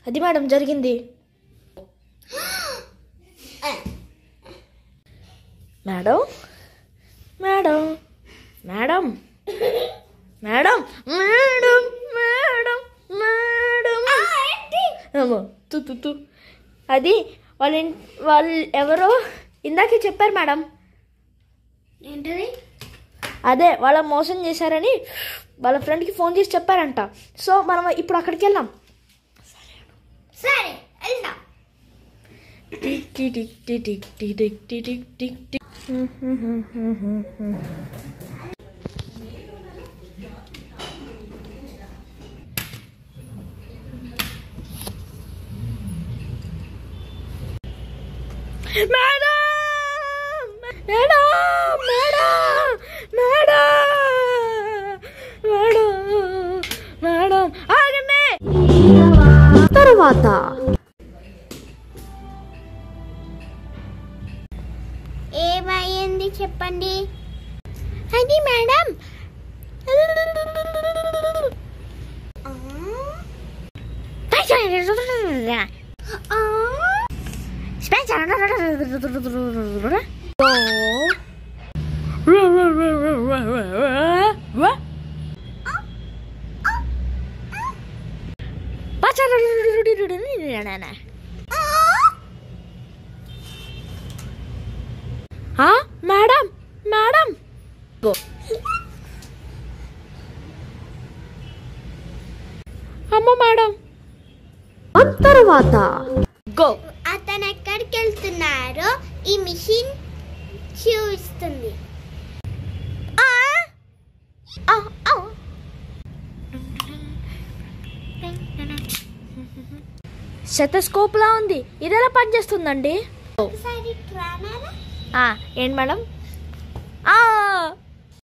అది మేడం జరిగింది. Madam madam madam madam madam madam madam తు అది వాళ్ళు ఎవరో ఇందాకే చెప్పారు మేడం. ఏంటది? అదే వాళ్ళ మోసం చేశారని వాళ్ళ ఫ్రెండ్కి ఫోన్ చేసి చెప్పారంట. సో మనం ఇప్పుడు అక్కడికి వెళ్దాం. సరే వెళ్దాం. Tick tick tick tick tick tick tick tick. Madam madam madam madam madam madam ఆగండి. తర్వాత ఏమైంది చెప్పండి. అది మేడం మేడం మేడం అమ్మ మేడం తర్వాత గో. అతను ఎక్కడికి వెళ్తున్నారో ఈ మిషన్ చూపిస్తుంది. స్టెథోస్కోప్ లా ఉంది. ఇది ఎలా పనిచేస్తుందండి? ఒకసారి ఏంటి మేడం?